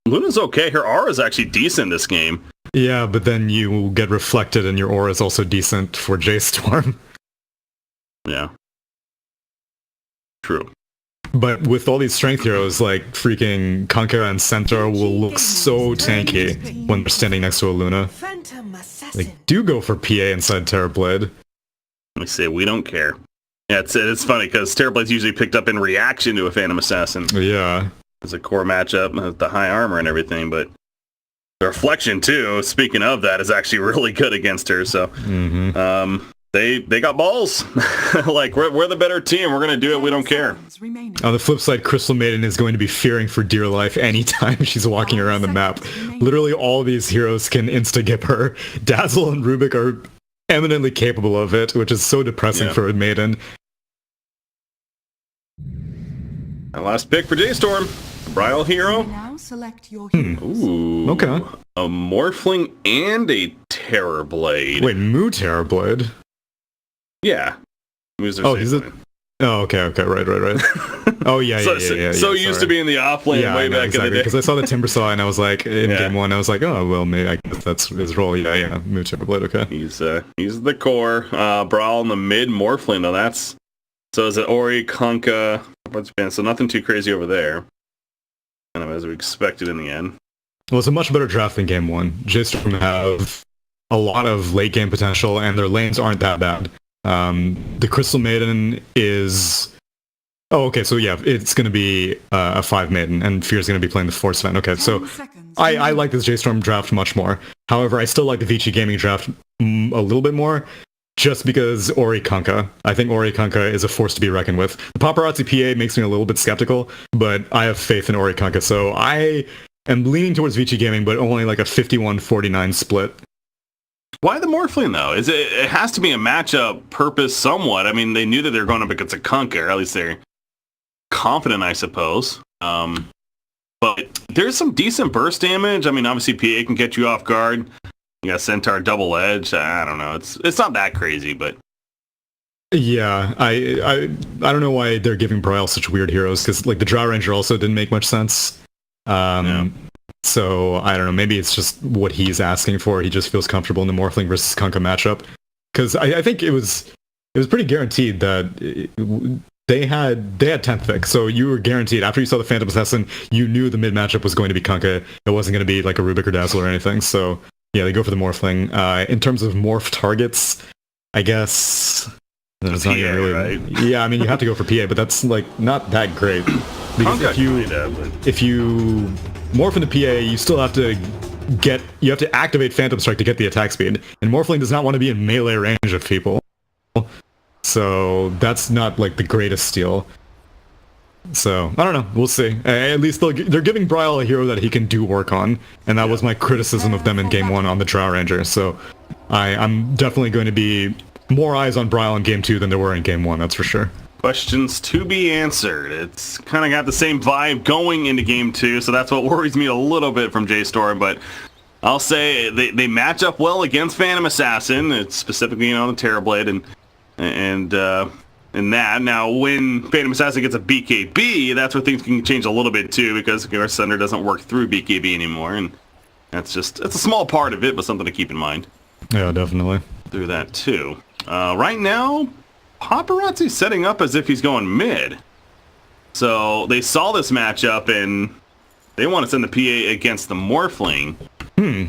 Luna's okay. Her aura is actually decent this game. Yeah, but then you get reflected and your aura is also decent for J-Storm. Yeah. True. But with all these strength heroes, like freaking Kunkka and Centaur will look so tanky when they're standing next to a Luna. Like, do go for PA inside Terrorblade. Let me say, we don't care. Yeah, it's funny because Terrorblade's usually picked up in reaction to a Phantom Assassin. Yeah. It's a core matchup with the high armor and everything, but the reflection too, speaking of that, is actually really good against her. So they got balls. Like, we're the better team. We're going to do it. We don't care. On the flip side, Crystal Maiden is going to be fearing for dear life anytime she's walking around the map. Literally all these heroes can insta-gip her. Dazzle and Rubik are eminently capable of it, which is so depressing for a Maiden. My last pick for J-Storm. Brile hero. Now select your heroes. Ooh. Okay. A Morphling and a Terrorblade. Wait, Moo Terrorblade? Yeah. Moo's their Oh, safe he's lane. Oh, okay, right. Oh, yeah. So used to being the off lane way back in the day. Because I saw the Timbersaw and I was like, in game one, I was like, oh, well, maybe I guess that's his role. Yeah, Moo Terrorblade, okay. He's the core. Brawl in the mid Morphling, though. That's... So is it Ori, Kunkka, so nothing too crazy over there. Kind of as we expected in the end. Well, it's a much better draft than game one. J-Storm have a lot of late game potential and their lanes aren't that bad. The Crystal Maiden is... Oh, okay, so yeah, it's going to be a 5 Maiden, and Fear's going to be playing the Force Fan. Okay, so I like this J-Storm draft much more. However, I still like the ViCi Gaming draft a little bit more, just because Ori Kunkka. I think Ori Kunkka is a force to be reckoned with. The Paparazzi PA makes me a little bit skeptical, but I have faith in Ori Kunkka, so I am leaning towards ViCi Gaming, but only like a 51-49 split. Why the Morphling, though? It has to be a matchup purpose somewhat. I mean, they knew that they're going up against a Kunkka, or at least they're confident, I suppose. But there's some decent burst damage. I mean, obviously PA can get you off guard. You got Centaur double edge. I don't know. It's not that crazy, but yeah, I don't know why they're giving Brile such weird heroes, because like the Drow Ranger also didn't make much sense. So I don't know. Maybe it's just what he's asking for. He just feels comfortable in the Morphling versus Kunkka matchup, because I think it was pretty guaranteed that they had 10th pick. So you were guaranteed after you saw the Phantom Assassin, you knew the mid matchup was going to be Kunkka. It wasn't going to be like a Rubik or Dazzle or anything. So yeah, they go for the Morphling. In terms of morph targets, I guess there's not really, right? Yeah, I mean you have to go for PA, but that's like not that great. Because if you morph into PA, you still have to activate Phantom Strike to get the attack speed, and Morphling does not want to be in melee range of people. So that's not like the greatest steal. So I don't know. We'll see. At least they're giving Brile a hero that he can do work on, and that was my criticism of them in game one on the Drow Ranger. So I'm definitely going to be more eyes on Brile in game two than there were in game one. That's for sure. Questions to be answered. It's kind of got the same vibe going into game two, so that's what worries me a little bit from J-Storm. But I'll say they match up well against Phantom Assassin. It's specifically the Terrorblade and that. Now, when Phantom Assassin gets a BKB, that's where things can change a little bit too, because our Thunder doesn't work through BKB anymore, and it's a small part of it, but something to keep in mind. Yeah, definitely. Through that too. Right now, Paparazzi's setting up as if he's going mid. So they saw this matchup and they want to send the PA against the Morphling.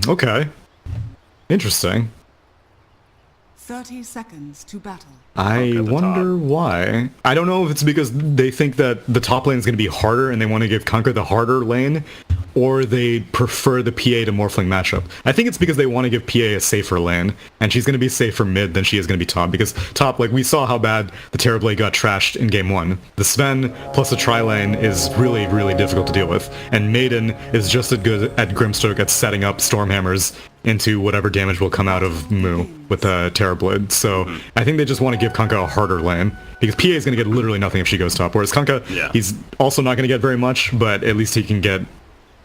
Okay. Interesting. 30 seconds to battle. I wonder why. I don't know if it's because they think that the top lane is going to be harder and they want to give Kunkka the harder lane, or they prefer the PA to Morphling matchup. I think it's because they want to give PA a safer lane, and she's going to be safer mid than she is going to be top, because top, like we saw how bad the Terrorblade got trashed in game one. The Sven plus the tri-lane is really, really difficult to deal with, and Maiden is just as good at Grimstroke at setting up Stormhammers into whatever damage will come out of Moo with the Terrorblade. So I think they just want to give Kunkka a harder lane, because PA is going to get literally nothing if she goes top, whereas Kunkka, he's also not going to get very much, but at least he can get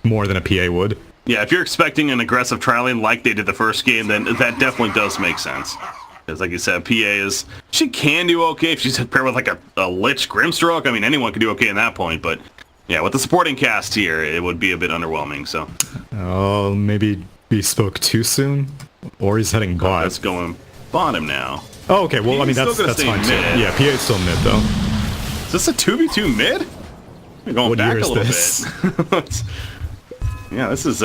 more than a PA would. Yeah, if you're expecting an aggressive tri-lane like they did the first game, then that definitely does make sense. Because like you said, PA she can do okay if she's paired with like a Lich Grimstroke. I mean, anyone can do okay in that point, but Yeah, with the supporting cast here, it would be a bit underwhelming. So, Oh, maybe we spoke too soon, or he's heading bot. that's going bottom now. Oh, okay. Well, I mean He's still that's gonna fine stay too. mid. Yeah, PA's still mid though. Is this a 2v2 mid? We're going What back year a is little this? bit. Yeah, this is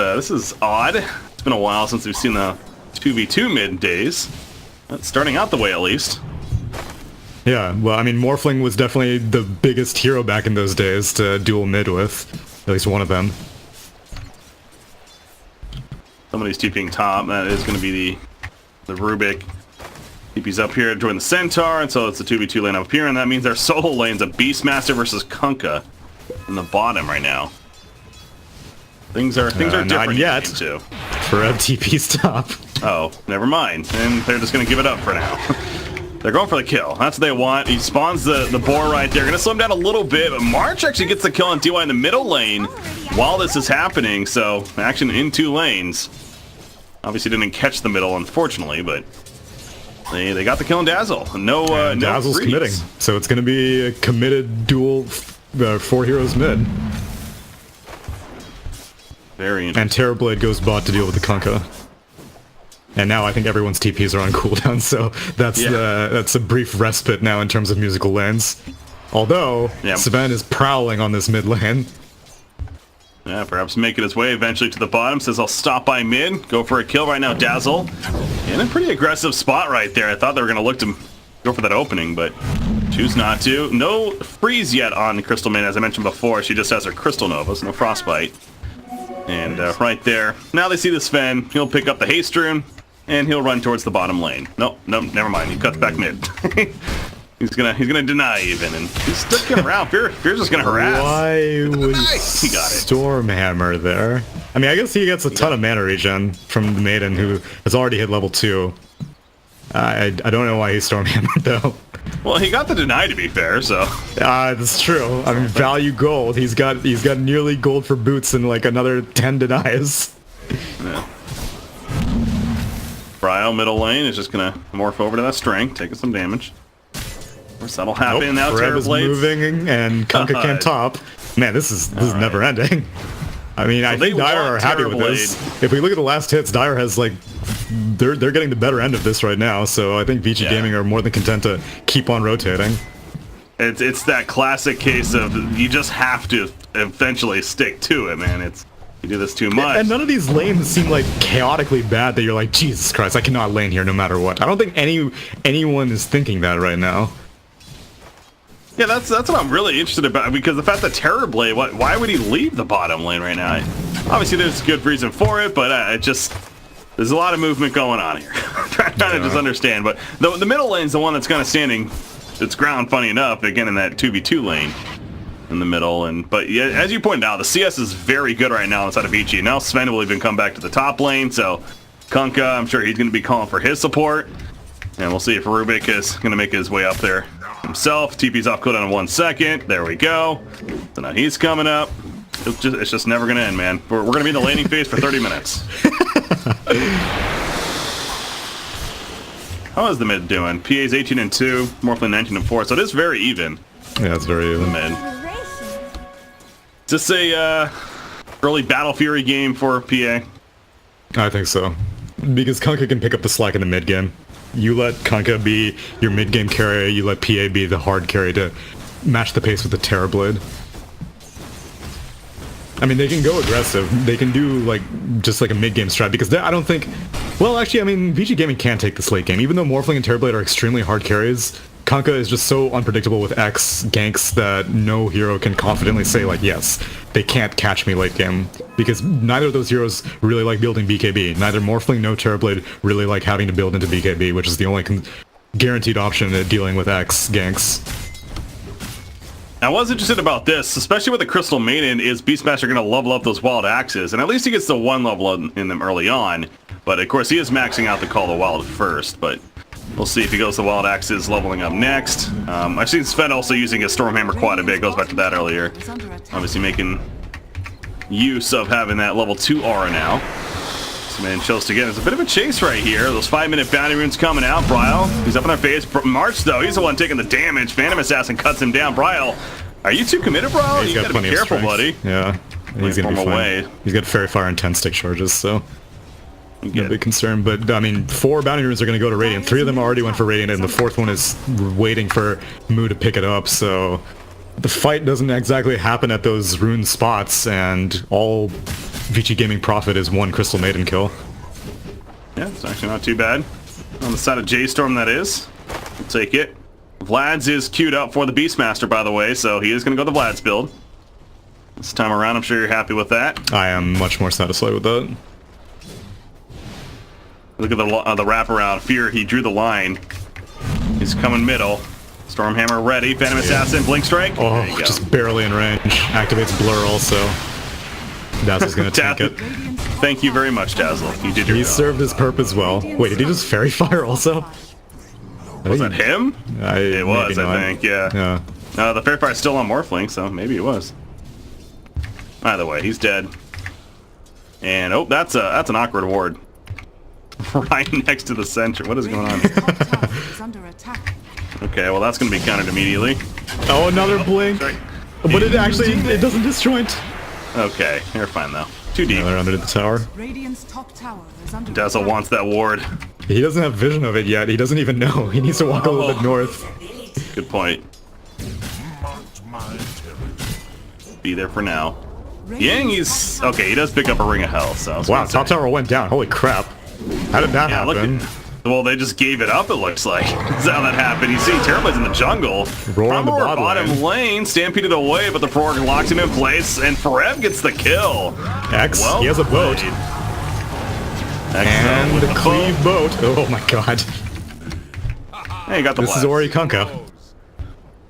odd. It's been a while since we've seen the 2v2 mid days. That's starting out the way at least. Yeah, well, I mean, Morphling was definitely the biggest hero back in those days to duel mid with. At least one of them. Somebody's TPing top. That is going to be the Rubik. TP's up here to join the Centaur, and so it's a 2v2 lane up here, and that means their solo lane's a Beastmaster versus Kunkka in the bottom right now. Things are different not yet. too. For TP's top. Oh, never mind. And they're just going to give it up for now. They're going for the kill. That's what they want. He spawns the boar right there. Going to slow him down a little bit, but March actually gets the kill on DY in the middle lane while this is happening. So action in 2 lanes. Obviously didn't catch the middle, unfortunately, but they got the kill on Dazzle. No Dazzle's freeze. committing. So it's going to be a committed duel 4 heroes mid. Very interesting. And Terrorblade goes bot to deal with the Kunkka. And now I think everyone's TPs are on cooldown, so that's a brief respite now in terms of musical lanes. Although, Sven is prowling on this mid lane. Yeah, perhaps making his way eventually to the bottom. Says, I'll stop by mid. Go for a kill right now, Dazzle. In a pretty aggressive spot right there. I thought they were going to look to go for that opening, but choose not to. No freeze yet on Crystal Maiden, as I mentioned before. She just has her Crystal Novas, no Frostbite. And right there. Now they see the Sven. He'll pick up the Haste Rune, and he'll run towards the bottom lane. Nope, never mind. He cuts back mid. He's gonna deny even, and he's sticking around. Fear's just gonna harass. Why was He got it. Stormhammer there? I mean, I guess he gets a ton of mana regen from the Maiden, who has already hit level 2. I don't know why he's Stormhammered though. Well, he got the deny, to be fair, so. That's true. I mean, value gold. He's got nearly gold for boots and like another 10 denies. Yeah. Bryo middle lane is just gonna morph over to that strength, taking some damage. Of course, that'll happen now. Reb is Terrorblades moving and Kunkka can't top. Man, this is never ending. I mean, I think Dire are happy with this. If we look at the last hits, Dire has like they're getting the better end of this right now. So I think ViCi Gaming are more than content to keep on rotating. It's that classic case of you just have to eventually stick to it, man. You do this too much. And none of these lanes seem like chaotically bad that you're like, Jesus Christ, I cannot lane here no matter what. I don't think anyone is thinking that right now. Yeah, that's what I'm really interested about, because the fact that Terrorblade, why would he leave the bottom lane right now? Obviously, there's a good reason for it, but there's a lot of movement going on here. I'm trying to just understand, but the middle lane's the one that's kind of standing its ground, funny enough, again in that 2v2 lane in the middle. But yeah, as you pointed out, the CS is very good right now inside of ViCi. Now Sven will even come back to the top lane, so Kunkka, I'm sure he's going to be calling for his support. And we'll see if Rubik is going to make his way up there himself. TP's off cooldown in 1 second. There we go. So now he's coming up. It's just never going to end, man. We're going to be in the laning phase for 30 minutes. How is the mid doing? PA's 18 and 2, Morphling 19 and 4. So it is very even. Yeah, it's very even. The mid. Is this a early Battle Fury game for PA? I think so. Because Kunkka can pick up the slack in the mid game. You let Kunkka be your mid game carry, you let PA be the hard carry to match the pace with the Terrorblade. I mean, they can go aggressive. They can do just like a mid game strat, because I don't think... Well, actually, I mean, ViCi Gaming can take this late game. Even though Morphling and Terrorblade are extremely hard carries, Kunkka is just so unpredictable with X ganks that no hero can confidently say, like, yes, they can't catch me late game. Because neither of those heroes really like building BKB. Neither Morphling nor Terrorblade really like having to build into BKB, which is the only guaranteed option in dealing with X ganks. I was interested about this, especially with the Crystal Maiden, is Beastmaster going to level up those Wild Axes? And at least he gets the 1 level in them early on. But of course, he is maxing out the Call of the Wild first, but we'll see if he goes to Wild Axes leveling up next. I've seen Sven also using his Stormhammer quite a bit. Goes back to that earlier. Obviously making use of having that level 2 aura now. Sven chose to get. There's a bit of a chase right here. Those 5-minute bounty runes coming out. Bryle, he's up in their face. March, though, he's the one taking the damage. Phantom Assassin cuts him down. Bryle Are you too committed, bro? He's You got gotta plenty be of careful, strength. buddy. Yeah, he's gonna be Form fine. away. He's got Fairy Fire and 10 stick charges, so no Get big concern. But I mean, 4 bounty runes are gonna go to Radiant. 3 of them already went for Radiant, and the 4th one is waiting for Mu to pick it up. So the fight doesn't exactly happen at those rune spots, and all ViCi Gaming profit is 1 Crystal Maiden kill. Yeah, it's actually not too bad. On the side of J-Storm, that is. We'll take it. Vlad's is queued up for the Beastmaster, by the way, so he is going to go the Vlad's build. This time around, I'm sure you're happy with that. I am much more satisfied with that. Look at the wraparound. Fear, he drew the line. He's coming middle. Stormhammer ready. Phantom Assassin, Blink Strike. Oh, There you go. just barely in range. Activates Blur also. Dazzle's gonna take it. Thank you very much, Dazzle. You did your He job. served his purpose well. Wait, did he just Fairy Fire also? Was that him? It was, maybe I not. think, yeah. Yeah. No, the Fair Fire's still on Morphling, so maybe it was. Either way, he's dead. And, oh, that's an awkward ward. Right next to the center. What is going on here? Radiant's top tower is under attack. Okay, well, that's going to be countered immediately. Oh, another blink. Sorry. But it doesn't disjoint. Okay, you're fine, though. Too deep. Yeah, they're under the tower. Radiant's top tower is under Dazzle attack. wants that ward. He doesn't have vision of it yet. He doesn't even know. He needs to walk a little bit north. Good point. Be there for now. Yang, he's... Okay, he does pick up a Ring of Hell, so... I was Wow, gonna top say. tower went down. Holy crap. How did that Yeah, look happen? at... Well, they just gave it up, it looks like. That's how that happened. You see Terrorblades in the jungle. Roar on the Promor bot bottom lane, stampeded away, but the Frog locks him in place, and Forev gets the kill. X, Well he has a boat. played. And with the the cleave boat. Oh my god. Hey, you got the This is Vlad. Ori Kunkka.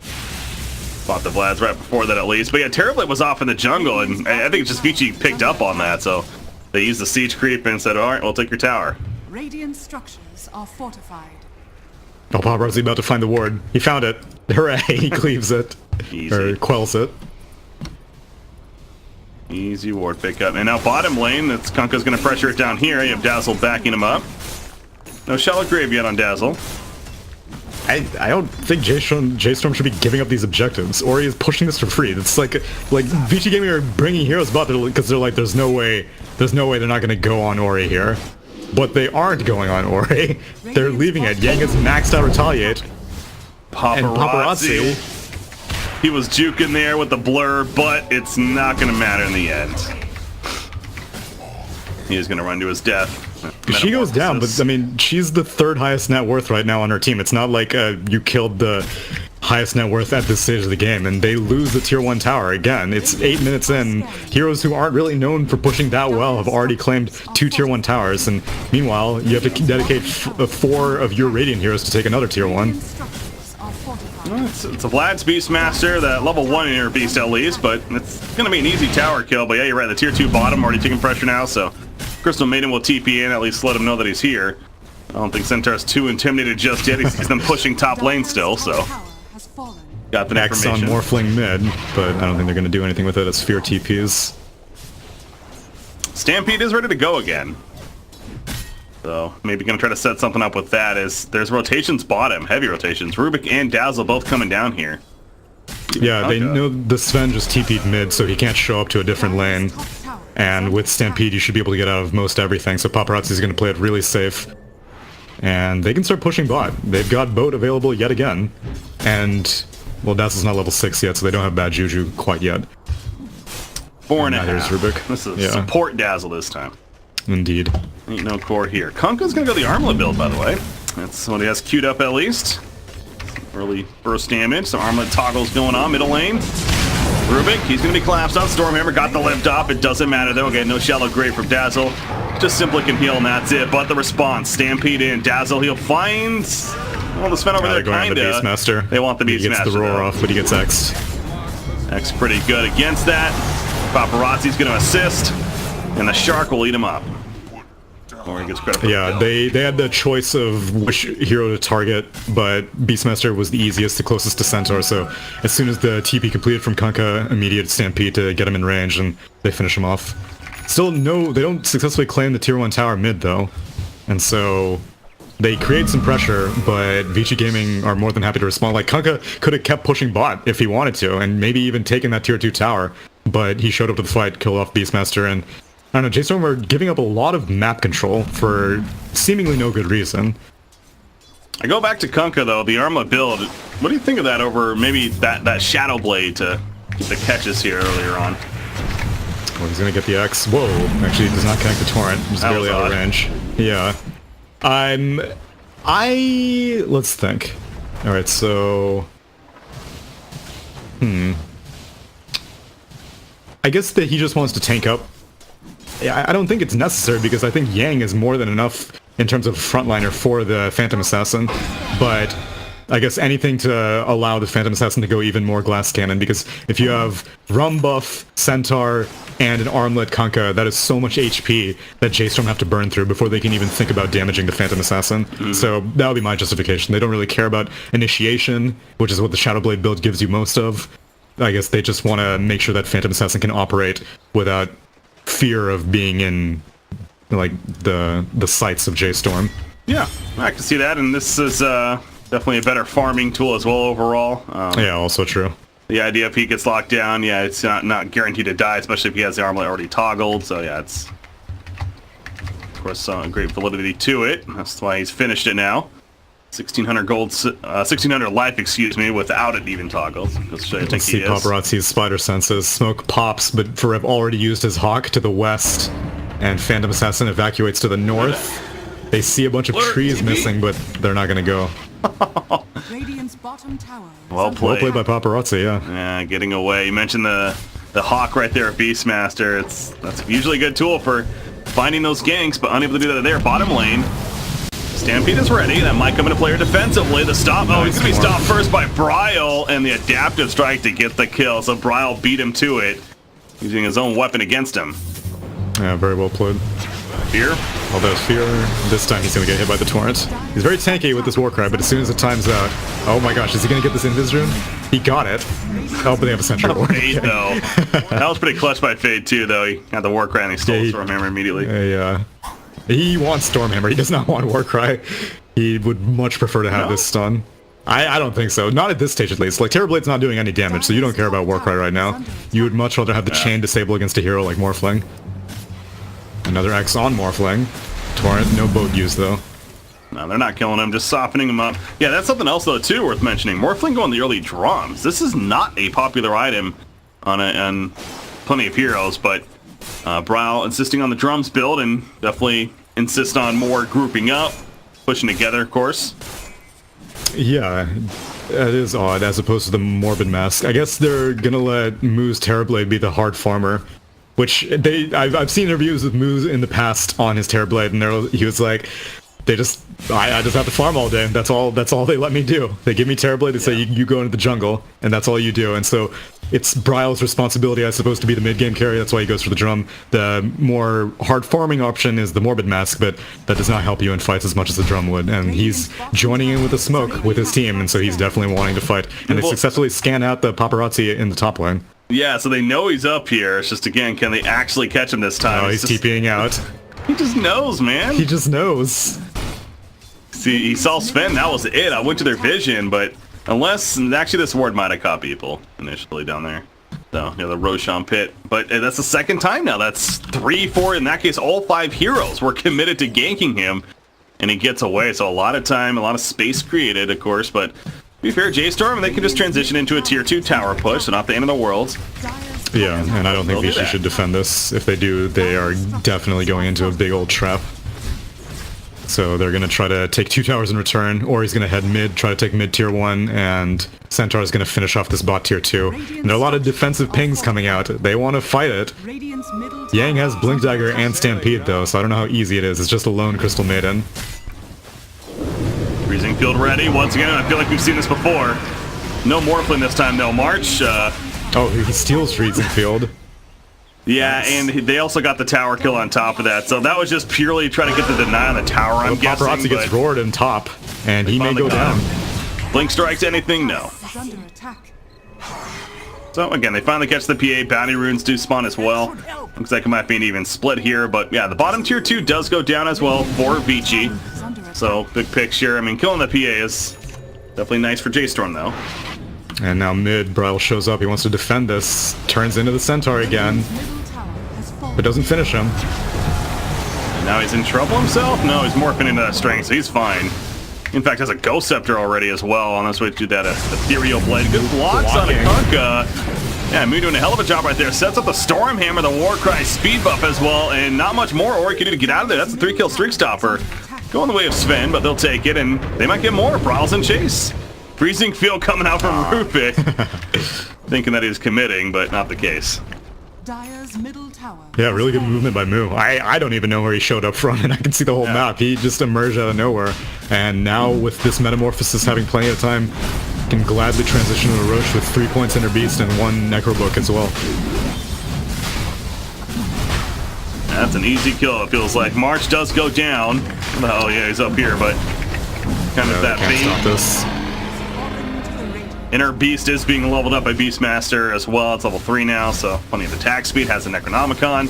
Fought the Vlads right before that at least. But yeah, Terrorblade was off in the jungle, and I think it's just ViCi picked up on that, so they used the siege creep and said, alright, we'll take your tower. Radiant structures are fortified. Oh, Paparazzi about to find the ward. He found it. Hooray, he cleaves it. Easy. Or quells it. Easy ward pickup. And now bottom lane, that's Kunkka's going to pressure it down here. You have Dazzle backing him up. No Shallow Grave yet on Dazzle. I don't think J-Storm should be giving up these objectives. Ori is pushing this for free. It's like ViCi Gaming are bringing heroes about because they're like, there's no way they're not going to go on Ori here. But they aren't going on Ori. They're leaving it. Yang has maxed out Retaliate. Paparazzi. He was juking there with the blur, but it's not going to matter in the end. He is going to run to his death. She goes down, but I mean, she's the 3rd highest net worth right now on her team. It's not like you killed the highest net worth at this stage of the game, and they lose the tier 1 tower again. It's 8 minutes in. Heroes who aren't really known for pushing that well have already claimed 2 tier 1 towers, and meanwhile, you have to dedicate 4 of your Radiant heroes to take another tier 1. Radiant structures are fortified. It's a Vlad's Beastmaster, that level 1 inner beast at least, but it's going to be an easy tower kill. But yeah, you're right, the tier 2 bottom already taking pressure now, so Crystal Maiden will TP in, at least let him know that he's here. I don't think Centaur's too intimidated just yet. He sees them pushing top lane still, so Tower has fallen. got the X on information. Morphling mid, but I don't think they're going to do anything with it as Sphere TPs. Stampede is ready to go again. So maybe gonna try to set something up with that. As there's rotations bottom, heavy rotations. Rubik and Dazzle both coming down here. Yeah, they Okay. know the Sven just TP'd mid, so he can't show up to a different lane. Radiant's top tower is And under with Stampede, you should be able to get out of most everything, so Paparazzi's going to play it really safe. And they can start pushing bot. They've got boat available yet again. And, well, Dazzle's not level 6 yet, so they don't have bad juju quite yet. 4.5. Neither is Rubik. This is Yeah. support Dazzle this time. Indeed. Ain't no core here. Kunkka's gonna go the Armlet build, by the way. That's what he has queued up at least. Early burst damage, some Armlet toggles going on, middle lane. Rubik, he's gonna be collapsed on. Stormhammer got the lift off. It doesn't matter though. Okay, no Shallow Grave from Dazzle. Just simply can heal and that's it. But the response, Stampede in. Dazzle, he'll find... Well, the Sven over They're there going on the kinda... Beastmaster. They want the He gets Beastmaster, the roar though. off, but he gets X. X pretty good against that. Paparazzi's gonna assist. And the Shark will eat him up. Or he gets credit for the Yeah, kill. they had the choice of which hero to target, but Beastmaster was the easiest, the closest to Centaur, so as soon as the TP completed from Kunkka, immediate Stampede to get him in range, and they finish him off. Still, no, they don't successfully claim the tier 1 tower mid, though, and so They create some pressure, but ViCi Gaming are more than happy to respond. Like, Kunkka could have kept pushing bot if he wanted to, and maybe even taken that tier 2 tower, but he showed up to the fight, killed off Beastmaster, and I don't know, J-Storm are giving up a lot of map control for seemingly no good reason. I go back to Kunkka, though, the Armlet build. What do you think of that over maybe that Shadow Blade to get the catches here earlier on? Well, he's gonna get the X. Whoa, actually he does not connect the torrent, just barely out of range. Yeah. Let's think. Alright, so... I guess that he just wants to tank up. Yeah, I don't think it's necessary because I think Yang is more than enough in terms of frontliner for the Phantom Assassin, but I guess anything to allow the Phantom Assassin to go even more glass cannon, because if you have Rum buff, Centaur, and an armlet Kunkka, that is so much HP that J-Storm have to burn through before they can even think about damaging the Phantom Assassin. So that would be my justification. They don't really care about initiation, which is what the Shadowblade build gives you most of. I guess they just want to make sure that Phantom Assassin can operate without fear of being in like the sights of J-Storm. Yeah, I can see that, and this is definitely a better farming tool as well overall. Yeah, also true. The idea if he gets locked down, yeah, it's not guaranteed to die, especially if he has the armlet already toggled. So yeah, it's of course great validity to it. That's why he's finished it now. 1600 gold, 1600 life, excuse me, without it even toggled. Let's see Paparazzi's spider senses. Smoke pops, but Forev already used his hawk to the west, and Phantom Assassin evacuates to the north. They see a bunch of trees missing, but they're not gonna go. Radiant's bottom tower. Well played. Well played by Paparazzi, yeah. Yeah, getting away. You mentioned the hawk right there, Beastmaster. That's usually a good tool for finding those ganks, but unable to do that there. Bottom lane. Stampede is ready. That might come into play defensively. The stop. Oh, he's going to be stopped first by Bryle, and the adaptive strike to get the kill. So Bryle beat him to it, using his own weapon against him. Yeah, very well played. Fear? Although Fear, this time he's going to get hit by the torrent. He's very tanky with this Warcry, but as soon as it times out, oh my gosh, is he going to get this Invis rune? He got it. Oh, but they have a Sentry Ward. Fade, though. That was pretty clutch by Fade, too, though. He had the Warcry and he stole Stormhammer immediately. Yeah. He wants Stormhammer. He does not want Warcry. He would much prefer to have this stun. I don't think so. Not at this stage, at least. Like, Terrorblade's not doing any damage, so you don't care about Warcry right now. You would much rather have the chain disable against a hero like Morphling. Another X on Morphling. Torrent, no boat use, though. No, they're not killing him, just softening him up. Yeah, that's something else, though, too, worth mentioning. Morphling going the early drums. This is not a popular item on plenty of heroes, but Bryle insisting on the drums build and definitely insist on more grouping up, pushing together, of course. Yeah, that is odd, as opposed to the Morbid Mask. I guess they're gonna let Moo's Terrorblade be the hard farmer, which I've seen reviews of Moo in the past on his Terrorblade, and he was like, I just have to farm all day. That's all they let me do. They give me Terrorblade, they say you go into the jungle, and that's all you do. And so it's Bryle's responsibility, I suppose, to be the mid-game carry. That's why he goes for the drum. The more hard farming option is the Morbid Mask, but that does not help you in fights as much as the drum would. And he's joining in with the smoke with his team, and so he's definitely wanting to fight. And they successfully scan out the Paparazzi in the top lane. Yeah, so they know he's up here. It's just, again, can they actually catch him this time? Oh, he's TPing out. He just knows, man. He just knows. See, he saw Sven, that was it. I went to their vision, but unless... Actually, this ward might have caught people initially down there. So, yeah, the Roshan pit. But that's the second time now. That's 3, 4, in that case, all 5 heroes were committed to ganking him, and he gets away. So a lot of time, a lot of space created, of course, but... To be fair, J-Storm, they can just transition into a tier 2 tower push, so not the end of the world. Yeah, and I don't think ViCi should defend this. If they do, they are definitely going into a big old trap. So they're going to try to take 2 towers in return, or he's going to head mid, try to take mid tier 1, and Centaur is going to finish off this bot tier 2. And there are a lot of defensive pings coming out. They want to fight it. Yang has Blink Dagger and Stampede, though, so I don't know how easy it is. It's just a lone Crystal Maiden. Freezing Field ready. Once again, I feel like we've seen this before. No Morphling this time, though. March. Oh, he steals Freezing Field. Yeah, and they also got the tower kill on top of that. So that was just purely trying to get the deny on the tower, I'm guessing. Paparazzi gets roared in top, and he may go down. Blink strikes anything? No. So again, they finally catch the PA. Bounty runes do spawn as well. Looks like it might be an even split here, but yeah, the bottom tier 2 does go down as well for ViCi. So, big picture. I mean, killing the PA is definitely nice for J-Storm, though. And now mid, Bryle shows up. He wants to defend this. Turns into the Centaur again. But doesn't finish him. And now he's in trouble himself? No, he's morphing into that strength, so he's fine. In fact, has a Ghost Scepter already as well on this way to do that Ethereal Blade. Good blocks on a Kunkka. Yeah, Mu doing a hell of a job right there. Sets up the Storm Hammer, the Warcry speed buff as well, and not much more Ori can do to get out of there. That's a 3-kill streak stopper. Going the way of Sven, but they'll take it, and they might get more. Bryle's in chase. Freezing Field coming out from Rufik. Thinking that he's committing, but not the case. Dire's middle tower. Yeah, really good movement by Mu. I don't even know where he showed up from, and I can see the whole map. He just emerged out of nowhere. And now, with this Metamorphosis having plenty of time, can gladly transition to a Roche with 3 points Inner Beast and 1 Necrobook as well. That's an easy kill, it feels like. March does go down. Oh, yeah, he's up here, but kind of that can't stop this. Inner Beast is being leveled up by Beastmaster as well. It's level 3 now, so plenty of attack speed. Has a Necronomicon.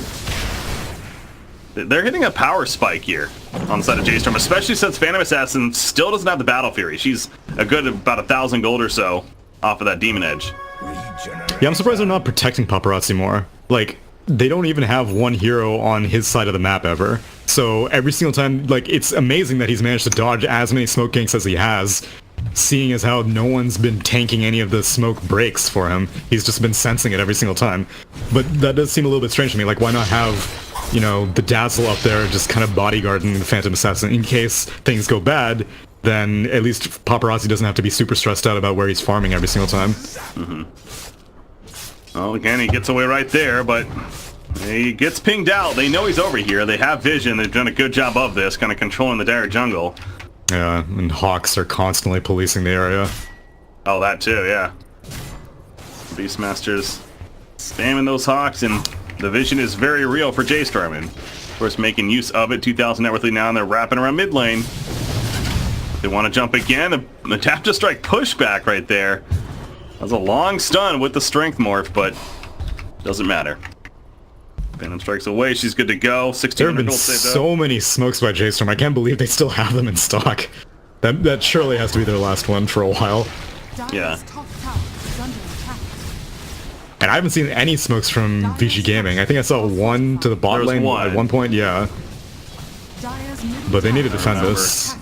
They're hitting a power spike here on the side of J-Storm, especially since Phantom Assassin still doesn't have the Battle Fury. She's a good about 1,000 gold or so off of that Demon Edge. Yeah, I'm surprised they're not protecting Paparazzi more. Like, they don't even have one hero on his side of the map ever. So every single time, like, it's amazing that he's managed to dodge as many smoke ganks as he has, seeing as how no one's been tanking any of the smoke breaks for him. He's just been sensing it every single time. But that does seem a little bit strange to me. Like, why not have, you know, the Dazzle up there just kind of bodyguarding the Phantom Assassin in case things go bad? Then at least Paparazzi doesn't have to be super stressed out about where he's farming every single time. Well, again, he gets away right there, but he gets pinged out. They know he's over here. They have vision. They've done a good job of this, kind of controlling the Dire jungle. Yeah, and Hawks are constantly policing the area. Oh, that too, yeah. Beastmaster's spamming those Hawks, and the vision is very real for J-Storm, and of course making use of it. 2,000 net worth lead now, and they're wrapping around mid lane. They want to jump again. The tap to strike pushback right there. That was a long stun with the strength morph, but doesn't matter. Phantom strikes away. She's good to go. 1600 There have been gold saved up. so many smokes by J-Storm. I can't believe they still have them in stock. That surely has to be their last one for a while. Yeah. And I haven't seen any smokes from ViCi Gaming. I think I saw one to the bot lane at one point, yeah. But they need to defend this.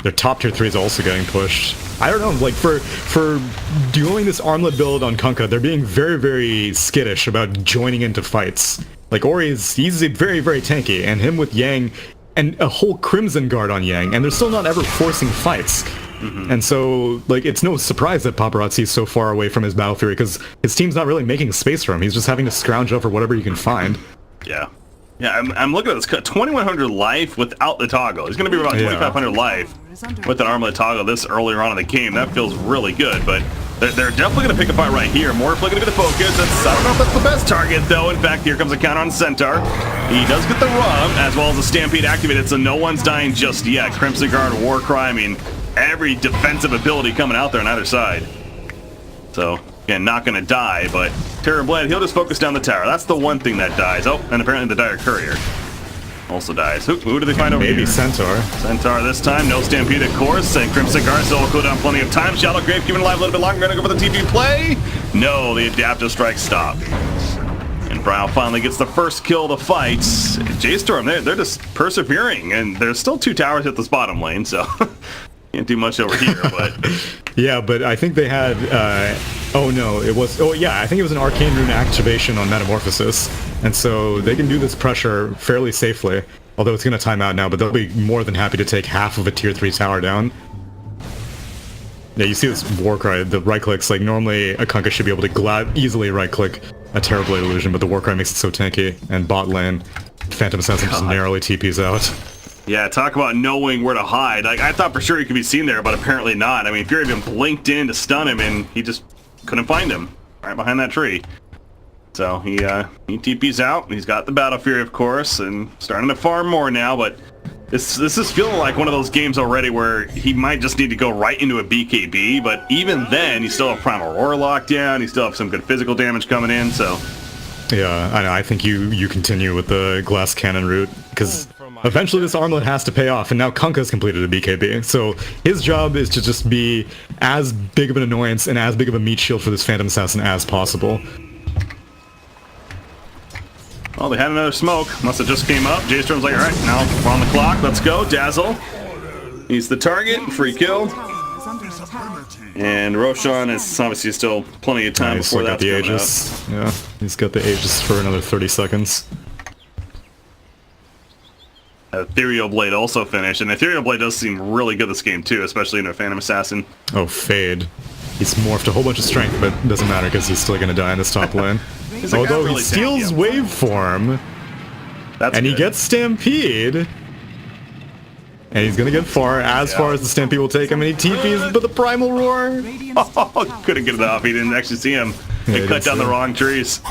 Their top tier 3 is also getting pushed. I don't know, like, for doing this armlet build on Kunkka, they're being very, very skittish about joining into fights. Like, he's very, very tanky, and him with Yang, and a whole Crimson Guard on Yang, and they're still not ever forcing fights. And so, like, it's no surprise that Paparazzi is so far away from his Battle Fury, because his team's not really making space for him. He's just having to scrounge up for whatever you can find. Yeah. Yeah, I'm looking at this. 2,100 life without the toggle. He's going to be about 2,500 life with an armlet toggle this earlier on in the game. That feels really good, but they're definitely going to pick a fight right here. Morphle going to be the focus. I don't know if that's the best target, though. In fact, here comes a counter on Centaur. He does get the rub, as well as the Stampede activated, so no one's dying just yet. Crimson Guard, Warcry, I mean, every defensive ability coming out there on either side. So, again, not going to die, but Terror Blade, he'll just focus down the tower. That's the one thing that dies. Oh, and apparently the Dire Courier also dies. Who do they find over here? Maybe Centaur. Centaur this time. No Stampede, of course. And Crimson Guard still will cool down plenty of time. Shadow Grave keeping alive a little bit longer. Going to go for the TP play. No, the Adaptive Strike stopped. And Bryle finally gets the first kill of the fight. J-Storm, they're just persevering. And there's still 2 towers at this bottom lane, so can't do much over here, but... Yeah, but I think they had, I think it was an Arcane Rune activation on Metamorphosis, and so they can do this pressure fairly safely, although it's going to time out now, but they'll be more than happy to take half of a tier 3 tower down. Yeah, you see this Warcry, the right clicks, like normally a Kunkka should be able to easily right click a Terrorblade Illusion, but the Warcry makes it so tanky, and bot lane, Phantom Assassin just narrowly TPs out. Yeah, talk about knowing where to hide. Like, I thought for sure he could be seen there, but apparently not. I mean, Fury even blinked in to stun him, and he just couldn't find him right behind that tree. So he TPs out. He's got the Battle Fury, of course, and starting to farm more now, but this is feeling like one of those games already where he might just need to go right into a BKB, but even then, you still have Primal Roar locked down. You still have some good physical damage coming in, so... Yeah, I know. I think you continue with the glass cannon route, because eventually this armlet has to pay off, and now Kunkka's completed a BKB. So his job is to just be as big of an annoyance and as big of a meat shield for this Phantom Assassin as possible. Well, they had another smoke. Must have just came up. J-Storm's like, alright, now we're on the clock. Let's go. Dazzle. He's the target. Free kill. And Roshan is obviously still plenty of time before that's coming up. Yeah, he's got the Aegis for another 30 seconds. Ethereal Blade also finished, and Ethereal Blade does seem really good this game too, especially in a Phantom Assassin. Oh, Fade. He's morphed a whole bunch of strength, but it doesn't matter because he's still going to die in this top lane. Although he steals Waveform, and he gets Stampede, and he's going to get far as the Stampede will take him, and he TPs, but the Primal Roar! Oh, couldn't get it off. He didn't actually see him. He cut down the wrong trees.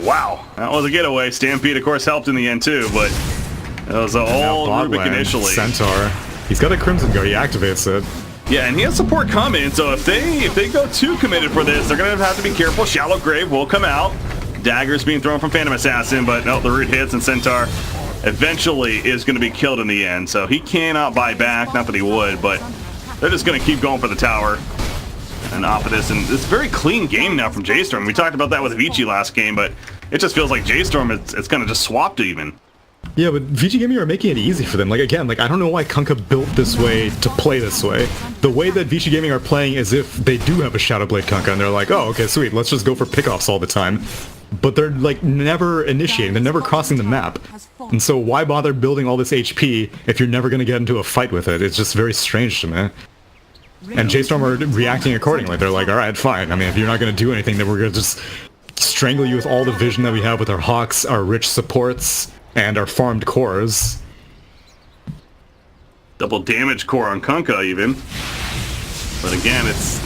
Wow, that was a getaway. Stampede, of course, helped in the end too, but it was a whole Rubik initially. Centaur. He's got a Crimson Guard. He activates it. Yeah, and he has support coming, so if they go too committed for this, they're going to have to be careful. Shallow Grave will come out. Daggers being thrown from Phantom Assassin, but no, the root hits, and Centaur eventually is going to be killed in the end. So he cannot buy back, not that he would, but they're just going to keep going for the tower. And off of this, and it's a very clean game now from J-Storm. We talked about that with ViCi last game, but it just feels like J-Storm, it's kind of just swapped even. Yeah, but ViCi Gaming are making it easy for them. Like, again, I don't know why Kunkka built this way to play this way. The way that ViCi Gaming are playing is if they do have a Shadow Blade Kunkka, and they're like, oh, okay, sweet, let's just go for pickoffs all the time. But they're, never initiating. They're never crossing the map. And so why bother building all this HP if you're never going to get into a fight with it? It's just very strange to me. And J-Storm are reacting accordingly. They're like, alright, fine. I mean, if you're not going to do anything, then we're going to just strangle you with all the vision that we have with our Hawks, our rich supports, and our farmed cores. Double damage core on Kunkka even. But again, it's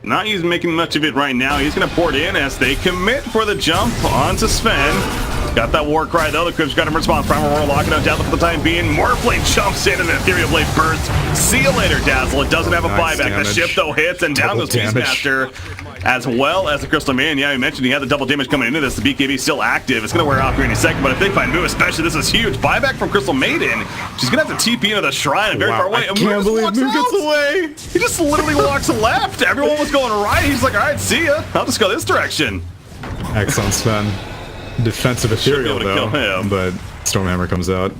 not he's making much of it right now. He's going to pour it in as they commit for the jump onto Sven. Got that war cry though. The Cribs got him response. Primal Roar locking out Dazzle for the time being. Morphblade jumps in and the Ethereal Blade bursts. See you later, Dazzle. It doesn't have a buyback. The ship though hits and down goes Beastmaster. As well as the Crystal Man. Yeah, you mentioned he had the double damage coming into this. The BKB is still active. It's going to wear off here in a second, but if they find Moo, especially, this is huge. Buyback from Crystal Maiden. She's going to have to TP into the shrine and very far away. I can't believe Moo gets away. He just literally walks left. Everyone was going right. He's like, all right, see ya. I'll just go this direction. Excellent, Sven. Defensive Ethereal, though, but Stormhammer comes out.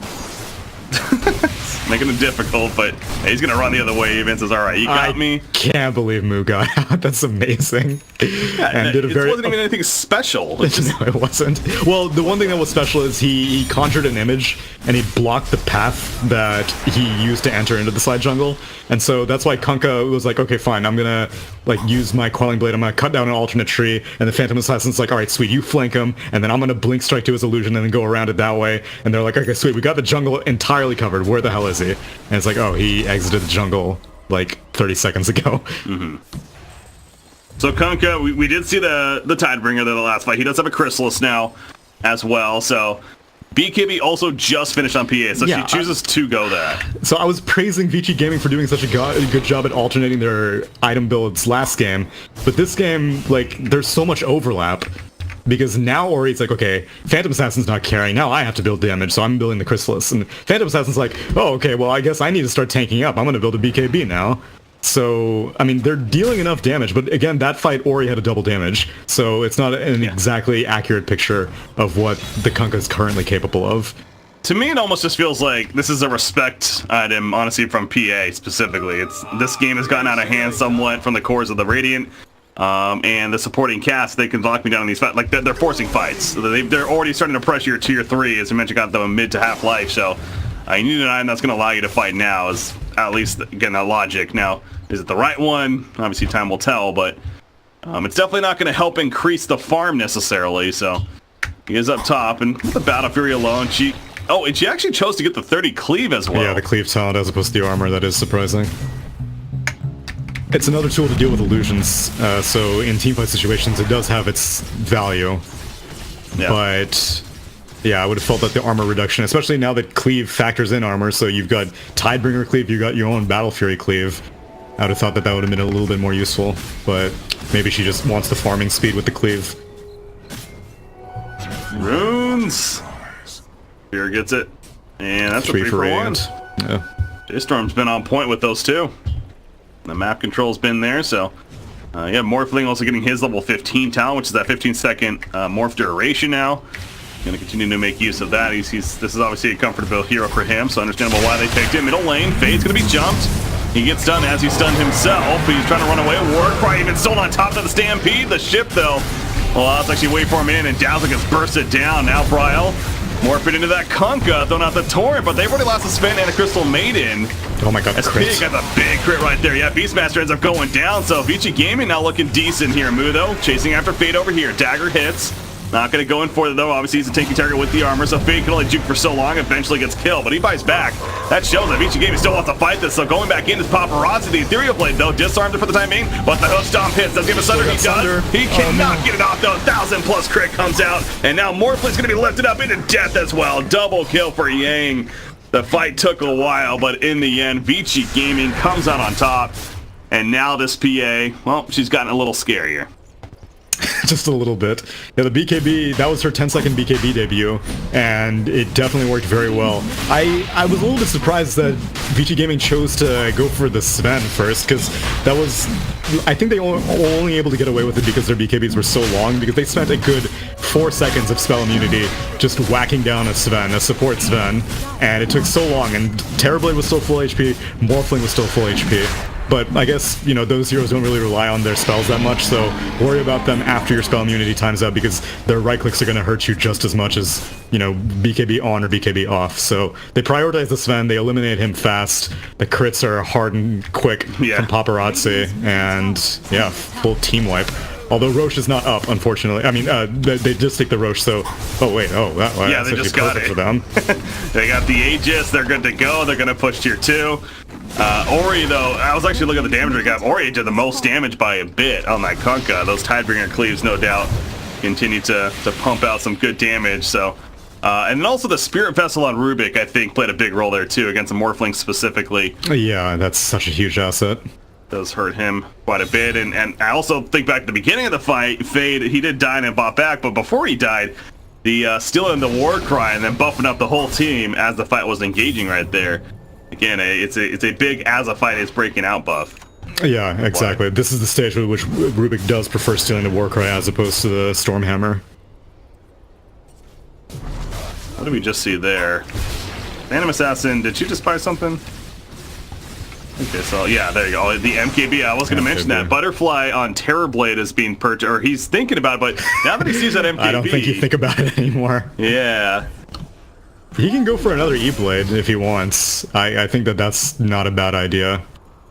Making it difficult, but hey, he's going to run the other way. Even says, all right, you got me. Can't believe Moo got out. That's amazing. Yeah, and it wasn't even anything special. No, it wasn't. Well, the one thing that was special is he conjured an image, and he blocked the path that he used to enter into the side jungle. And so that's why Kunkka was like, okay, fine, I'm going to use my Quelling Blade. I'm going to cut down an alternate tree. And the Phantom Assassin's like, all right, sweet, you flank him. And then I'm going to Blink Strike to his illusion and then go around it that way. And they're like, okay, sweet, we got the jungle entirely covered. Where the hell is he? And it's like, oh, he exited the jungle like 30 seconds ago. Mm-hmm. So Kunkka, we did see the Tidebringer the last fight. He does have a Chrysalis now as well. So BKB also just finished on PA, so she chooses to go that. So I was praising ViCi Gaming for doing such a good job at alternating their item builds last game, but this game, there's so much overlap. Because now Ori's like, okay, Phantom Assassin's not carrying, now I have to build damage, so I'm building the Chrysalis. And Phantom Assassin's like, oh, okay, well, I guess I need to start tanking up. I'm going to build a BKB now. So, I mean, they're dealing enough damage, but again, that fight, Ori had a double damage. So it's not an exactly accurate picture of what the Kunkka is currently capable of. To me, it almost just feels like this is a respect item, honestly, from PA specifically. This game has gotten out of hand somewhat from the cores of the Radiant. And the supporting cast, they can lock me down in these fights. They're forcing fights. They're already starting to pressure your tier 3, as you mentioned, got them mid to half life. So you need an item that's going to allow you to fight now, is at least, again, that logic. Now, is it the right one? Obviously, time will tell, but it's definitely not going to help increase the farm necessarily. So he is up top, and with the Battle Fury alone, she actually chose to get the 30 cleave as well. Yeah, the cleave talent as opposed to the armor. That is surprising. It's another tool to deal with illusions, so in teamfight situations it does have its value. Yeah. But yeah, I would have felt that the armor reduction, especially now that cleave factors in armor, so you've got Tidebringer cleave, you've got your own Battle Fury cleave. I would have thought that would have been a little bit more useful, but maybe she just wants the farming speed with the cleave. Runes! Fear gets it. And that's a 3 for 1. Yeah. J-Storm's been on point with those two. The map control's been there, so... yeah, Morphling also getting his level 15 talent, which is that 15-second morph duration now. Going to continue to make use of that. This is obviously a comfortable hero for him, so understandable why they picked him. Middle lane, Fade's going to be jumped. He gets stunned as he stunned himself. He's trying to run away. Warcraft even still on top of the Stampede. The ship, though, well, let's actually wait for him in, and Dazzle gets bursted down. Now Bryle morphing into that Kunkka, throwing out the Torrent, but they've already lost the Sven and a Crystal Maiden. Oh my god, SP got the big crit right there. Yeah, Beastmaster ends up going down, so ViCi Gaming now looking decent here. Mudo chasing after Fade over here. Dagger hits. Not going to go in for it, though. Obviously, he's a tanky target with the armor, so Fade can only juke for so long, eventually gets killed, but he fights back. That shows that ViCi Gaming still wants to fight this, so going back in is Paparazzi. The Ethereal Blade, though, disarmed it for the time being, but the hook stomp hits. Does he have a Sunder? He does. He cannot get it off, though. 1,000+ crit comes out, and now Morphling's going to be lifted up into death as well. Double kill for Yang. The fight took a while, but in the end, ViCi Gaming comes out on top, and now this PA, well, she's gotten a little scarier. Just a little bit. Yeah, the BKB, that was her 10-second BKB debut, and it definitely worked very well. I was a little bit surprised that ViCi Gaming chose to go for the Sven first, because that was... I think they were only able to get away with it because their BKBs were so long, because they spent a good 4 seconds of spell immunity just whacking down a Sven, a support Sven, and it took so long, and Terrorblade was still full HP, Morphling was still full HP. But I guess, you know, those heroes don't really rely on their spells that much, so worry about them after your spell immunity times out, because their right clicks are going to hurt you just as much as, you know, BKB on or BKB off. So they prioritize the Sven, they eliminate him fast, the crits are hard and quick from Paparazzi, and yeah, full team wipe. Although Roche is not up, unfortunately. I mean, they just take the Roche, so... Oh, wait, yeah, they just got it. For them. They got the Aegis, they're good to go, they're going to push tier 2. Ori, though, I was actually looking at the damage recap. Ori did the most damage by a bit on that Kunkka. Those Tidebringer Cleaves, no doubt, continue to pump out some good damage, so... and then also the Spirit Vessel on Rubik, I think, played a big role there, too, against the Morphling specifically. Yeah, that's such a huge asset. Does hurt him quite a bit, and I also think back at the beginning of the fight, Fade, he did die and bought back, but before he died, the stealing the war cry and then buffing up the whole team as the fight was engaging right there. Again, it's a big as a fight is breaking out buff. Yeah, exactly. This is the stage with which Rubik does prefer stealing the war cry as opposed to the Stormhammer. What did we just see there? Phantom Assassin, did you just buy something? Okay, so yeah, there you go. The MKB, I was going to mention that. Butterfly on Terrorblade is being purchased, or he's thinking about it, but now that he sees that MKB... I don't think you think about it anymore. Yeah. He can go for another E-Blade if he wants. I think that's not a bad idea.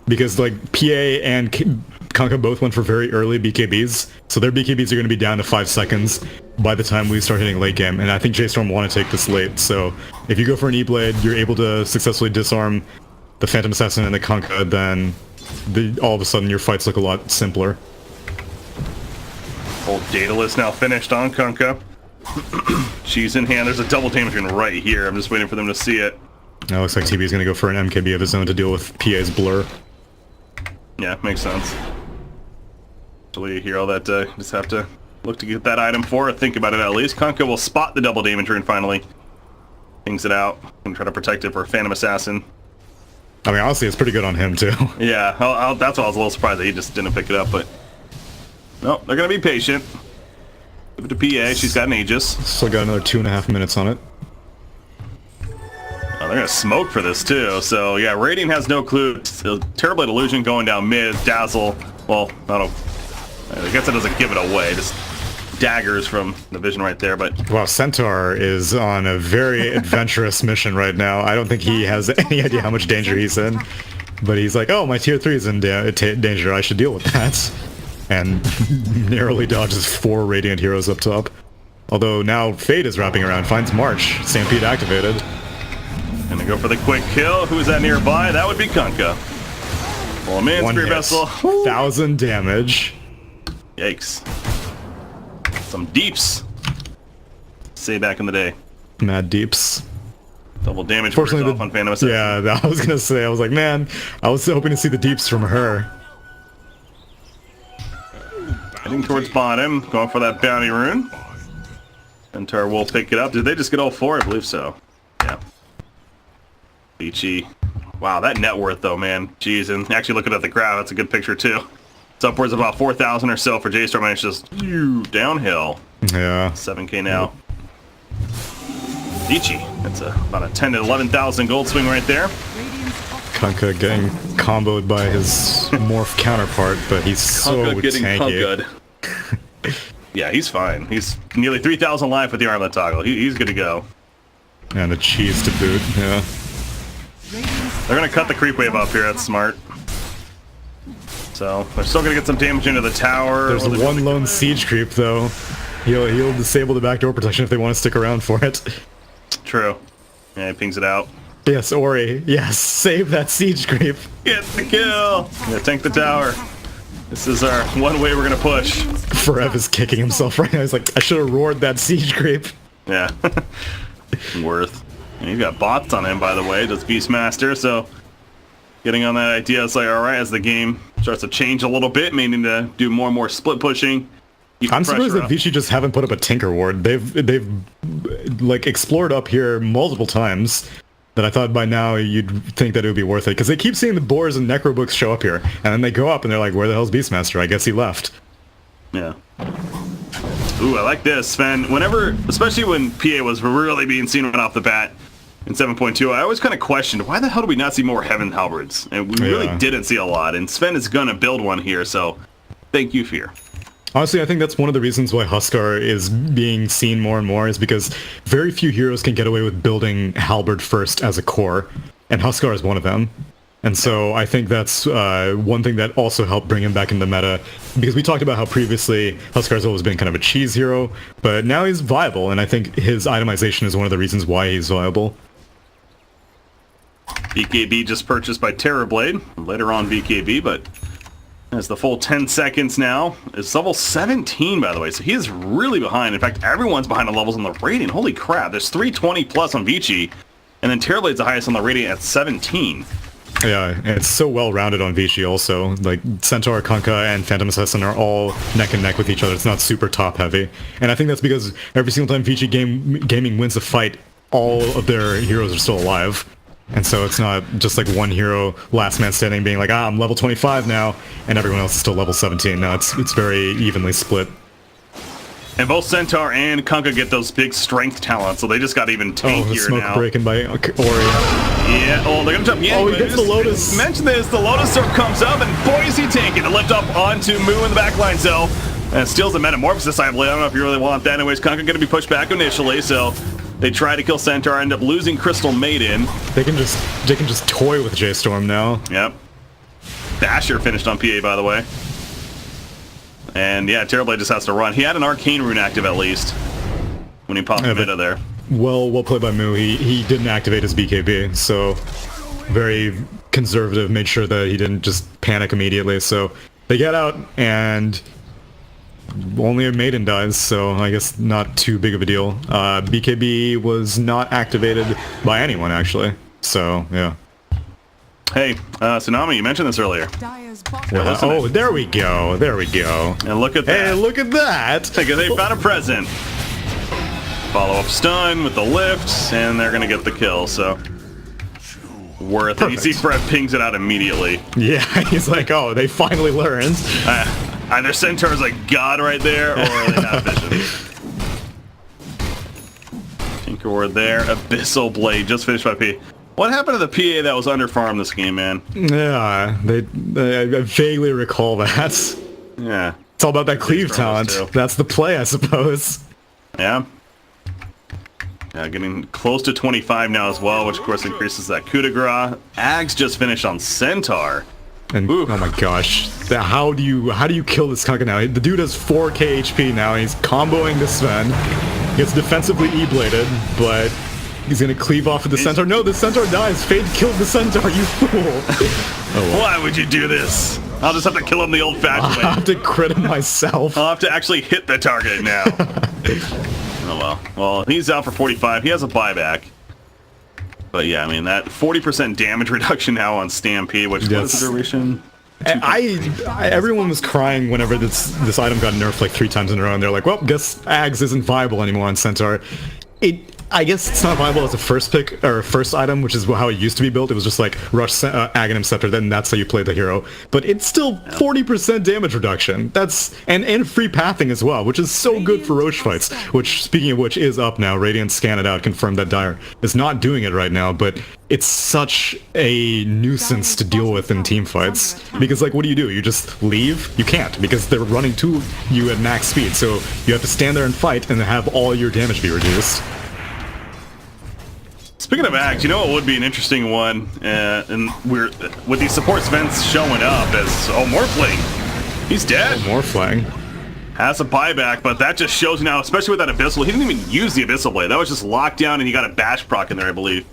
Because, like, PA and Kunkka both went for very early BKBs, so their BKBs are going to be down to 5 seconds by the time we start hitting late game, and I think J-Storm want to take this late, so if you go for an E-Blade, you're able to successfully disarm the Phantom Assassin and the Kunkka, then all of a sudden your fights look a lot simpler. Old Daedalus now finished on Kunkka. Cheese in hand. There's a double damage rune right here. I'm just waiting for them to see it. Now looks like TB is going to go for an MKB of his own to deal with PA's blur. Yeah, makes sense. Actually, hear all that, just have to look to get that item for it, think about it at least. Kunkka will spot the double damage rune finally. Things it out and try to protect it for Phantom Assassin. I mean, honestly, it's pretty good on him, too. Yeah, that's why I was a little surprised that he just didn't pick it up, but... No, they're going to be patient. Give it to PA, she's got an Aegis. Still got another 2.5 minutes on it. Oh, they're going to smoke for this, too. So, yeah, Radiant has no clue. Terrorblade Illusion going down mid. Dazzle, well, I guess it doesn't give it away. Just daggers from the vision right there, but... Wow, Centaur is on a very adventurous mission right now. I don't think he has any idea how much danger he's in. But he's like, oh, my tier 3 is in danger. I should deal with that. And narrowly dodges 4 Radiant heroes up top. Although now Fade is wrapping around, finds March. Stampede activated. Gonna go for the quick kill. Who's that nearby? That would be Kunkka. Pull him in, One Spirit hit. Vessel. 1,000 damage. Yikes. Some deeps. Say back in the day. Mad deeps. Double damage Fortunately, off on Phantom Assassin. Yeah, I was gonna say, I was like, man, I was hoping to see the deeps from her. Heading towards bottom, going for that bounty rune. Centaur will pick it up. Did they just get all 4? I believe so. Yeah. ViCi. Wow, that net worth though, man. Jeez, and actually looking at the graph, that's a good picture too. It's upwards of about 4,000 or so for JStorm, and it's just downhill. Yeah. 7K now. ViCi, that's about a 10 to 11,000 gold swing right there. Kunkka getting comboed by his morph counterpart, but he's so Kunkka getting tanky. Kunkka. Yeah, he's fine. He's nearly 3,000 life with the armlet toggle. He's good to go. And the cheese to boot, yeah. They're gonna cut the creep wave up here, that's smart. So, they're still gonna get some damage into the tower. There's one lone siege creep, though. He'll disable the backdoor protection if they want to stick around for it. True. Yeah, he pings it out. Yes, Ori. Yes, save that siege creep. Get the kill! Yeah, tank the tower. This is our one way we're gonna push. Forev is kicking himself right now. He's like, I should have roared that siege creep. Yeah. Worth. And he's got bots on him, by the way, does Beastmaster, so getting on that idea, it's like, alright, as the game starts to change a little bit, meaning to do more and more split pushing. I'm surprised that ViCi just haven't put up a Tinker Ward. They've like explored up here multiple times that I thought by now you'd think that it would be worth it, because they keep seeing the boars and necrobooks show up here, and then they go up and they're like, where the hell's Beastmaster? I guess he left. Yeah. Ooh, I like this, Sven. Whenever, especially when PA was really being seen right off the bat in 7.2, I always kind of questioned, why the hell do we not see more Heaven Halberds? And we really didn't see a lot, and Sven is gonna build one here, so thank you, Fear. Honestly, I think that's one of the reasons why Huskar is being seen more and more, is because very few heroes can get away with building Halberd first as a core, and Huskar is one of them. And so I think that's one thing that also helped bring him back in the meta, because we talked about how previously Huskar's always been kind of a cheese hero, but now he's viable, and I think his itemization is one of the reasons why he's viable. BKB just purchased by Terrorblade. Later on BKB, but has the full 10 seconds now. It's level 17, by the way, so he is really behind. In fact, everyone's behind the levels on the Radiant. Holy crap, there's 320 plus on ViCi, and then Terrorblade's the highest on the Radiant at 17. Yeah, and it's so well-rounded on ViCi also. Like, Centaur, Kunkka, and Phantom Assassin are all neck and neck with each other. It's not super top-heavy. And I think that's because every single time ViCi Gaming wins a fight, all of their heroes are still alive. And so it's not just like one hero, last man standing, being like, I'm level 25 now, and everyone else is still level 17. No, it's very evenly split. And both Centaur and Kunkka get those big strength talents, so they just got even tankier the smoke now. breaking by Ori. Yeah, oh, they're gonna jump. Yeah, he gets the Lotus. Mention this, the Lotus Surf comes up, and boy is he tanking to lift up onto Moo in the backline, so and steals the Metamorphosis, I believe. I don't know if you really want that. Anyways, Kunkka gonna be pushed back initially, so they try to kill Centaur, end up losing Crystal Maiden. They can just toy with JStorm now. Yep. Basher finished on PA, by the way. And yeah, Terrorblade just has to run. He had an Arcane Rune active at least when he popped the meta there. Well played by Moo. He didn't activate his BKB, so very conservative, made sure that he didn't just panic immediately. So they get out, and only a Maiden dies, so I guess not too big of a deal. BKB was not activated by anyone, actually. So, yeah. Hey, Tsunami, you mentioned this earlier. Oh, there we go. There we go. And look at that. Hey, look at that. They found a present. Follow-up stun with the lift, and they're going to get the kill, so worth it. You see Fred pings it out immediately. Yeah, he's like, oh, they finally learned. Either Centaur's like God right there, or they have vision. Tinker Ward there. Abyssal Blade just finished by P. What happened to the PA that was under farm this game, man? Yeah, I vaguely recall that. Yeah. It's all about that cleave talent. That's the play, I suppose. Yeah. Yeah, getting close to 25 now as well, which of course increases that coup de grace. Ags just finished on Centaur. And oof. Oh my gosh, how do you kill this Kunkka now? The dude has 4k HP now, and he's comboing the Sven. He gets defensively E-bladed, but he's gonna cleave off of the Centaur. No, the Centaur dies. Fade killed the Centaur, you fool. Oh, well. Why would you do this? I'll just have to kill him the old-fashioned way. I'll have to crit him myself. I'll have to actually hit the target now. Oh well. Well, he's out for 45. He has a buyback. But yeah, I mean, that 40% damage reduction now on Stampede, which what is the duration? Everyone was crying whenever this item got nerfed like 3 times in a row, and they're like, well, guess Ags isn't viable anymore on Centaur. I guess it's not viable as a first pick or first item, which is how it used to be built. It was just like Rush, Aghanim Scepter, then that's how you play the hero. But it's still 40% damage reduction. That's and free pathing as well, which is so good for Roche fights. Which, speaking of which, is up now. Radiant scanned it out, confirmed that Dire is not doing it right now, but it's such a nuisance to deal with in team fights. Because, like, what do? You just leave? You can't, because they're running to you at max speed, so you have to stand there and fight and have all your damage be reduced. Speaking of Axe, you know what would be an interesting one? And we're with these support Svens showing up as Morphling. He's dead. Morphling has a buyback, but that just shows you now, especially with that Abyssal. He didn't even use the Abyssal Blade. That was just locked down, and he got a bash proc in there, I believe,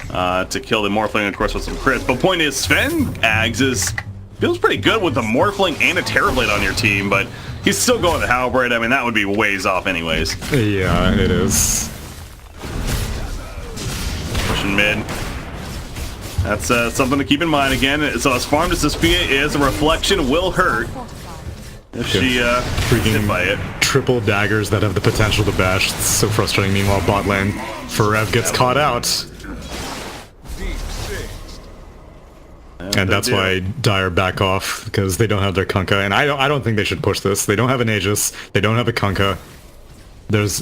to kill the Morphling, of course, with some crits. But point is, Sven Ags feels pretty good with the Morphling and a Terrorblade on your team, but he's still going the Halberd. I mean, that would be ways off anyways. Yeah, it is. Pushing mid. That's something to keep in mind again. So as Farm to Sophia is, a reflection will hurt if she freaking hit by it. Triple daggers that have the potential to bash. It's so frustrating. Meanwhile, bot lane, Forev gets caught out. And that's why Dire back off, because they don't have their Kunkka. And I don't think they should push this. They don't have an Aegis. They don't have a Kunkka.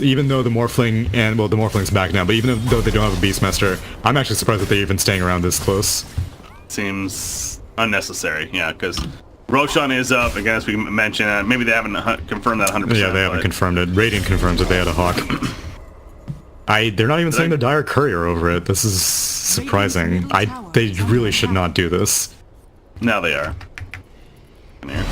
Even though the Morphling, and well, the Morphling's back now, but even though they don't have a Beastmaster, I'm actually surprised that they're even staying around this close. Seems unnecessary, yeah, because Roshan is up, again, as we mentioned. Maybe they haven't confirmed that 100%. Yeah, they haven't confirmed it. Radiant confirms that they had a Hawk. They're not even saying the Dire Courier over it. This is surprising. They really should not do this. Now they are. Come here.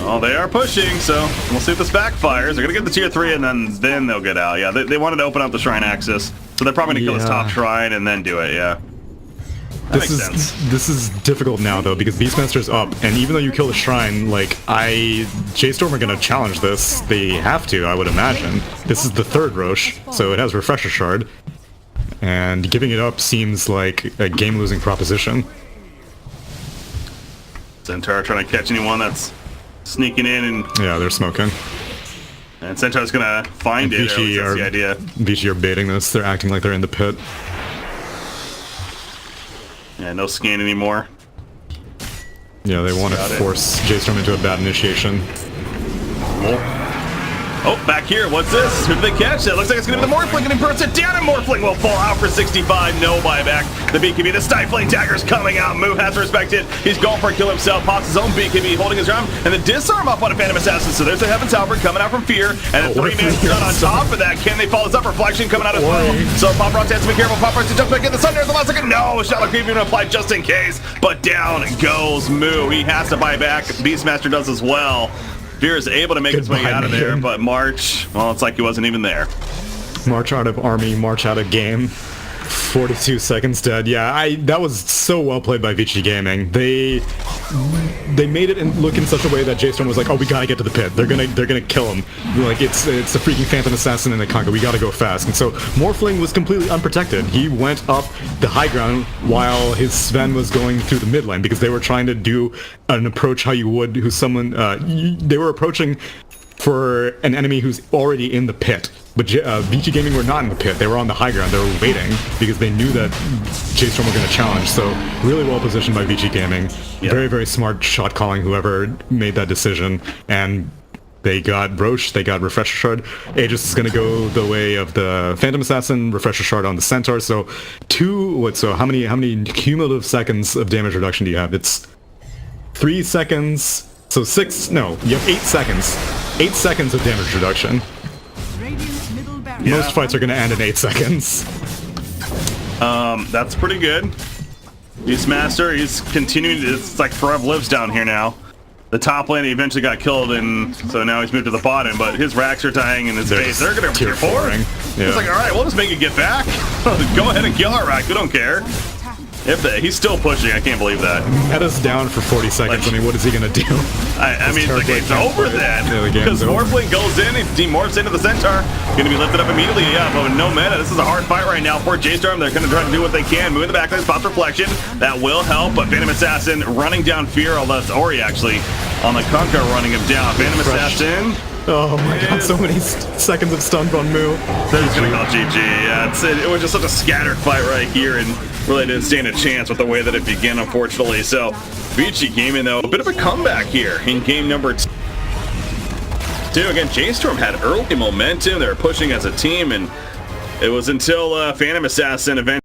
Oh, they are pushing, so we'll see if this backfires. They're going to get the tier 3, and then they'll get out. Yeah, they wanted to open up the shrine access, so they're probably going to kill this top shrine and then do it, yeah. This is difficult now, though, because Beastmaster's up, and even though you kill the shrine, like, J-Storm are going to challenge this. They have to, I would imagine. This is the third Roche, so it has Refresher Shard, and giving it up seems like a game-losing proposition. Centaur trying to catch anyone that's sneaking in, and yeah, they're smoking. And Centaur's gonna find it. That's the idea. ViCi are baiting this. They're acting like they're in the pit. Yeah, no scan anymore. Yeah, they want to force J-Storm into a bad initiation. Oh, back here, what's this? Who did they catch? It looks like it's going to be the Morphling getting burst it down, and Morphling will fall out for 65. No buyback. The BKB, the Stifling Dagger's coming out. Moo has respected. He's going for a kill himself. Pops his own BKB, holding his ground, and the disarm up on a Phantom Assassin. So there's a Heaven's Halberd coming out from Fear, and a 3-man stun on top of that. Can they follow this up? Reflection coming out as well. So Pop Rocks has to be careful. Pop Rocks to jump back in the Thunder at the last second. No, Shallow Creep even applied just in case, but down goes Moo. He has to buy back. Beastmaster does as well. Fear is able to make his way out of there, but March, well, it's like he wasn't even there. March out of army, March out of game. 42 seconds dead. Yeah, that was so well played by ViCi Gaming. They made it look in such a way that J-Storm was like, oh, we gotta get to the pit. They're gonna kill him. Like, it's a freaking Phantom Assassin and a Kunkka. We gotta go fast. And so Morphling was completely unprotected. He went up the high ground while his Sven was going through the mid lane, because they were trying to do an approach how you would they were approaching for an enemy who's already in the pit. But ViCi Gaming were not in the pit. They were on the high ground. They were waiting because they knew that J-Storm were going to challenge. So really well positioned by ViCi Gaming. Yep. Very, very smart shot calling, whoever made that decision. And they got Roche, they got Refresher Shard. Aegis is going to go the way of the Phantom Assassin, Refresher Shard on the Centaur. So how many cumulative seconds of damage reduction do you have? It's 3 seconds. So you have 8 seconds. 8 seconds of damage reduction. Most fights are going to end in 8 seconds. That's pretty good. Beastmaster, he's continuing. It's like Forev lives down here now. The top lane, he eventually got killed, and so now he's moved to the bottom, but his racks are dying in his face. They're going to tier 4. Yeah. It's like, alright, we'll just make it get back. Go ahead and kill our rack. We don't care. He's still pushing. I can't believe that. Meta's down for 40 seconds. Like, I mean, what is he going to do? I mean, the game's over then. Because Morphling goes in, he demorphs into the Centaur. Going to be lifted up immediately. Yeah, but no meta. This is a hard fight right now for J-Storm. They're going to try to do what they can. Move in the back lane, spots Reflection. That will help, but Phantom Assassin running down Fear, although it's Ori actually on the Kunkka running him down. Phantom Assassin Oh my god, so many seconds of stun on Moo. They're just gonna call GG. Yeah, it was just such a scattered fight right here, and really didn't stand a chance with the way that it began, unfortunately. So, ViCi came in, though, a bit of a comeback here in game number 2. Again, J-Storm had early momentum. They were pushing as a team, and it was until Phantom Assassin eventually